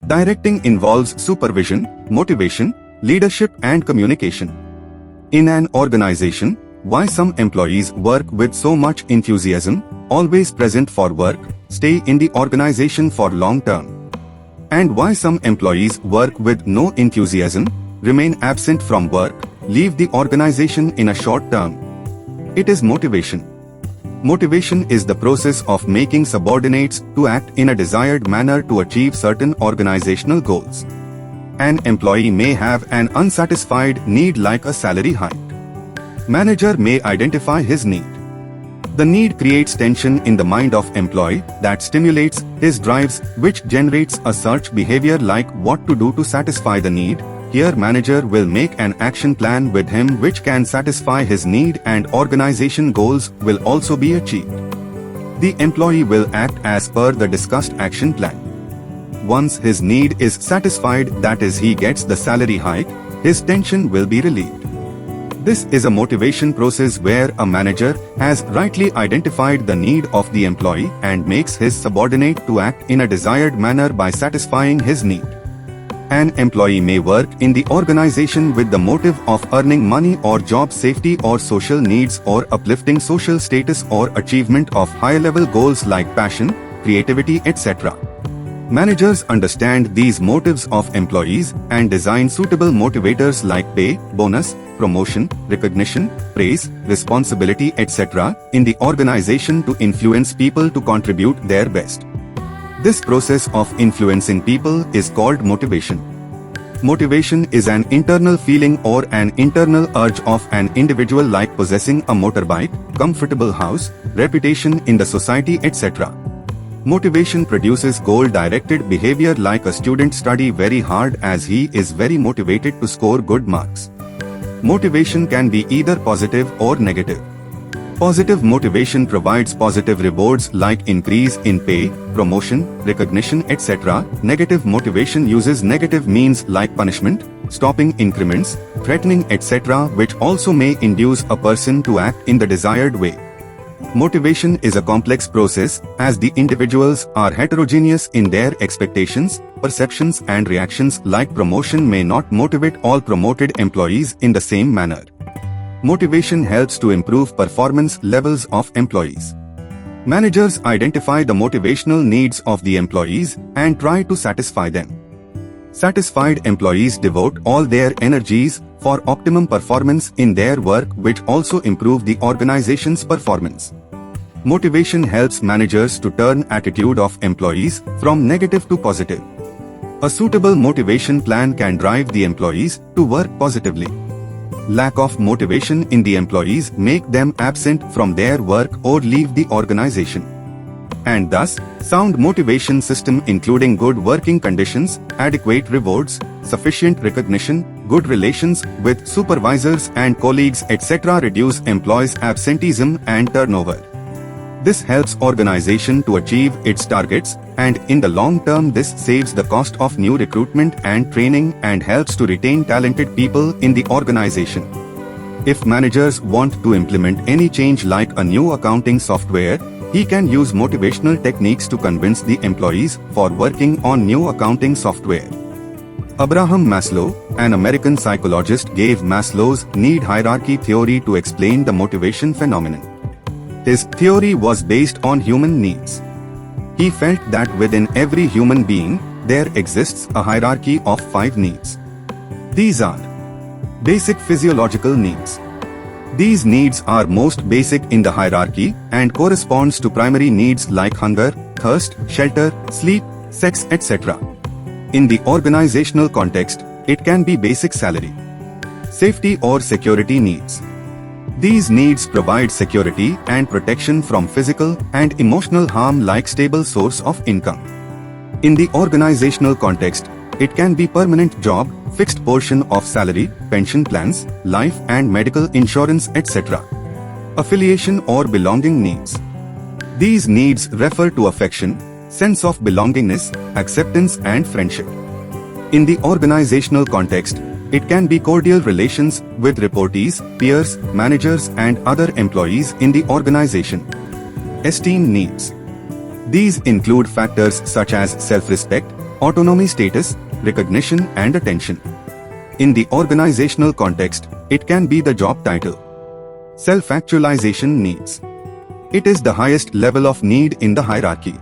Directing involves supervision, motivation, leadership and communication. In an organization, why some employees work with so much enthusiasm, always present for work, stay in the organization for long term. And why some employees work with no enthusiasm, remain absent from work, leave the organization in a short term. It is motivation. Motivation is the process of making subordinates to act in a desired manner to achieve certain organizational goals. An employee may have an unsatisfied need like a salary hike. Manager may identify his need. The need creates tension in the mind of employee that stimulates his drives, which generates a search behavior like what to do to satisfy the need. Here manager will make an action plan with him which can satisfy his need and organization goals will also be achieved. The employee will act as per the discussed action plan. Once his need is satisfied, that is he gets the salary hike, his tension will be relieved. This is a motivation process where a manager has rightly identified the need of the employee and makes his subordinate to act in a desired manner by satisfying his need. An employee may work in the organization with the motive of earning money or job safety or social needs or uplifting social status or achievement of high-level goals like passion, creativity, etc. Managers understand these motives of employees and design suitable motivators like pay, bonus, promotion, recognition, praise, responsibility, etc. in the organization to influence people to contribute their best. This process of influencing people is called motivation. Motivation is an internal feeling or an internal urge of an individual like possessing a motorbike, comfortable house, reputation in the society, etc. Motivation produces goal-directed behavior like a student study very hard as he is very motivated to score good marks. Motivation can be either positive or negative. Positive motivation provides positive rewards like increase in pay, promotion, recognition, etc. Negative motivation uses negative means like punishment, stopping increments, threatening, etc., which also may induce a person to act in the desired way. Motivation is a complex process as the individuals are heterogeneous in their expectations, perceptions and reactions like promotion may not motivate all promoted employees in the same manner. Motivation helps to improve performance levels of employees. Managers identify the motivational needs of the employees and try to satisfy them. Satisfied employees devote all their energies for optimum performance in their work, which also improve the organization's performance. Motivation helps managers to turn attitude of employees from negative to positive. A suitable motivation plan can drive the employees to work positively. Lack of motivation in the employees make them absent from their work or leave the organization. And thus, sound motivation system including good working conditions, adequate rewards, sufficient recognition, good relations with supervisors and colleagues, etc. reduce employees' absenteeism and turnover. This helps organization to achieve its targets, and in the long term this saves the cost of new recruitment and training and helps to retain talented people in the organization. If managers want to implement any change like a new accounting software, he can use motivational techniques to convince the employees for working on new accounting software. Abraham Maslow, an American psychologist, gave Maslow's need hierarchy theory to explain the motivation phenomenon. His theory was based on human needs. He felt that within every human being, there exists a hierarchy of 5 needs. These are basic physiological needs. These needs are most basic in the hierarchy and corresponds to primary needs like hunger, thirst, shelter, sleep, sex, etc. In the organizational context, it can be basic salary, safety or security needs. These needs provide security and protection from physical and emotional harm like stable source of income. In the organizational context, it can be permanent job, fixed portion of salary, pension plans, life and medical insurance, etc. Affiliation or belonging needs. These needs refer to affection, sense of belongingness, acceptance and friendship. In the organizational context, it can be cordial relations with reportees, peers, managers and other employees in the organization. Esteem needs. These include factors such as self-respect, Autonomy status, recognition and attention. In the organizational context, it can be the job title. Self-actualization needs. It is the highest level of need in the hierarchy.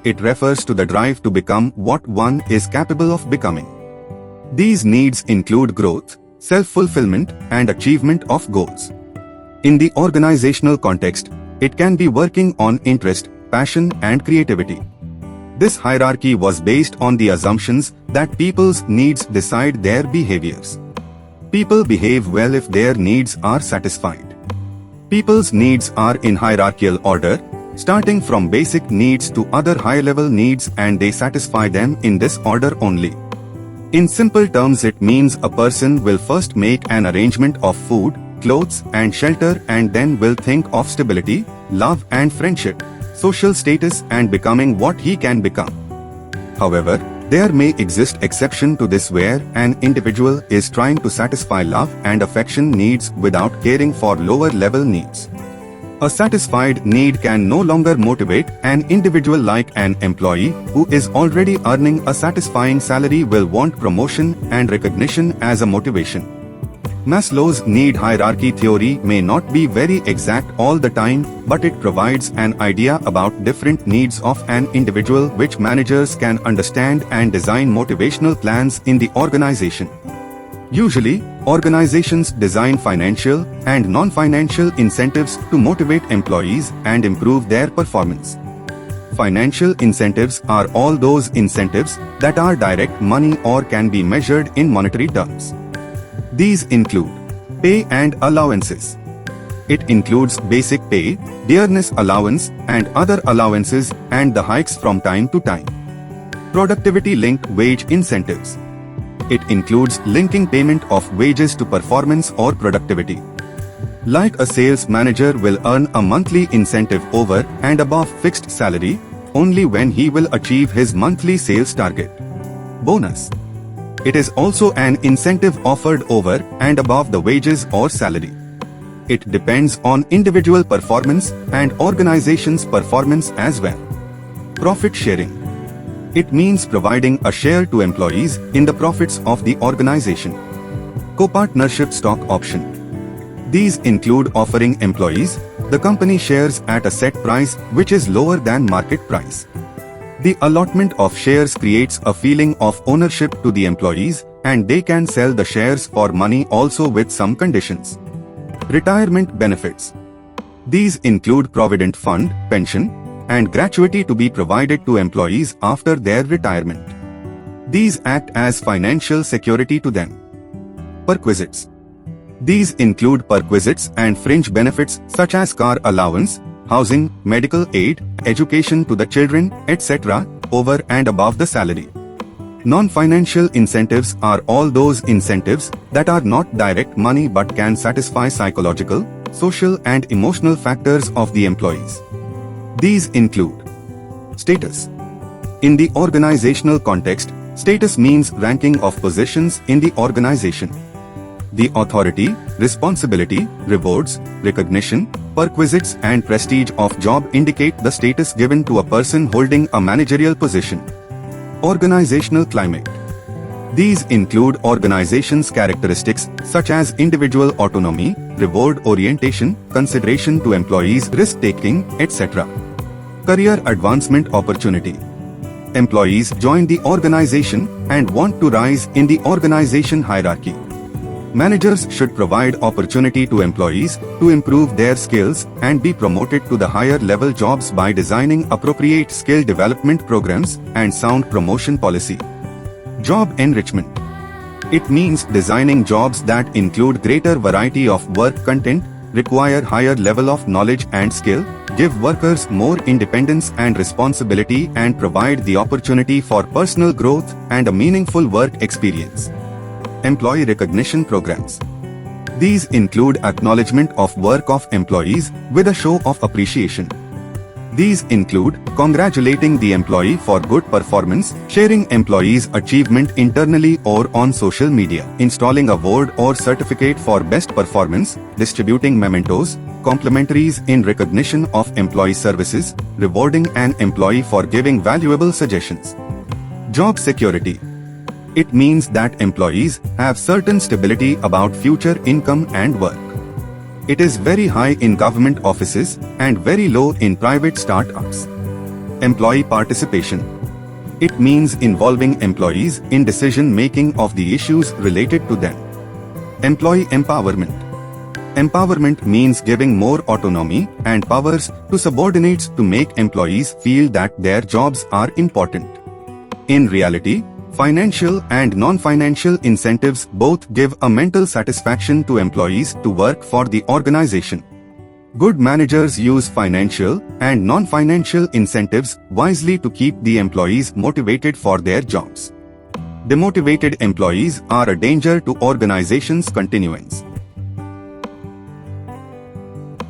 It refers to the drive to become what one is capable of becoming. These needs include growth, self-fulfillment, and achievement of goals. In the organizational context, it can be working on interest, passion, and creativity. This hierarchy was based on the assumptions that people's needs decide their behaviors. People behave well if their needs are satisfied. People's needs are in hierarchical order, starting from basic needs to other high-level needs, and they satisfy them in this order only. In simple terms, it means a person will first make an arrangement of food, clothes, and shelter, and then will think of stability, love and friendship, social status, and becoming what he can become. However, there may exist exception to this where an individual is trying to satisfy love and affection needs without caring for lower level needs. A satisfied need can no longer motivate an individual, like an employee who is already earning a satisfying salary will want promotion and recognition as a motivation. Maslow's need hierarchy theory may not be very exact all the time, but it provides an idea about different needs of an individual which managers can understand and design motivational plans in the organization. Usually, organizations design financial and non-financial incentives to motivate employees and improve their performance. Financial incentives are all those incentives that are direct money or can be measured in monetary terms. These include pay and allowances. It includes basic pay, dearness allowance, and other allowances, and the hikes from time to time. Productivity-linked wage incentives. It includes linking payment of wages to performance or productivity. Like a sales manager will earn a monthly incentive over and above fixed salary only when he will achieve his monthly sales target. Bonus. It is also an incentive offered over and above the wages or salary. It depends on individual performance and organization's performance as well. Profit sharing. It means providing a share to employees in the profits of the organization. Co-partnership stock option. These include offering employees the company shares at a set price which is lower than market price. The allotment of shares creates a feeling of ownership to the employees, and they can sell the shares for money also with some conditions. Retirement benefits. These include provident fund, pension, and gratuity to be provided to employees after their retirement. These act as financial security to them. Perquisites. These include perquisites and fringe benefits such as car allowance, housing, medical aid, education to the children, etc., over and above the salary. Non-financial incentives are all those incentives that are not direct money but can satisfy psychological, social, and emotional factors of the employees. These include status. In the organizational context, status means ranking of positions in the organization. The authority, responsibility, rewards, recognition, perquisites, and prestige of job indicate the status given to a person holding a managerial position. Organizational climate. These include organizations' characteristics such as individual autonomy, reward orientation, consideration to employees' risk-taking, etc. Career advancement opportunity. Employees join the organization and want to rise in the organization hierarchy. Managers should provide opportunity to employees to improve their skills and be promoted to the higher level jobs by designing appropriate skill development programs and sound promotion policy. Job enrichment. It means designing jobs that include greater variety of work content, require higher level of knowledge and skill, give workers more independence and responsibility, and provide the opportunity for personal growth and a meaningful work experience. Employee recognition programs. These include acknowledgement of work of employees with a show of appreciation. These include congratulating the employee for good performance, sharing employees' achievement internally or on social media, installing a award or certificate for best performance, distributing mementos, complimentaries in recognition of employee services, rewarding an employee for giving valuable suggestions. Job security. It means that employees have certain stability about future income and work. It is very high in government offices and very low in private startups. Employee participation. It means involving employees in decision-making of the issues related to them. Employee empowerment. Empowerment means giving more autonomy and powers to subordinates to make employees feel that their jobs are important. In reality, financial and non-financial incentives both give a mental satisfaction to employees to work for the organization. Good managers use financial and non-financial incentives wisely to keep the employees motivated for their jobs. Demotivated employees are a danger to organizations' continuance.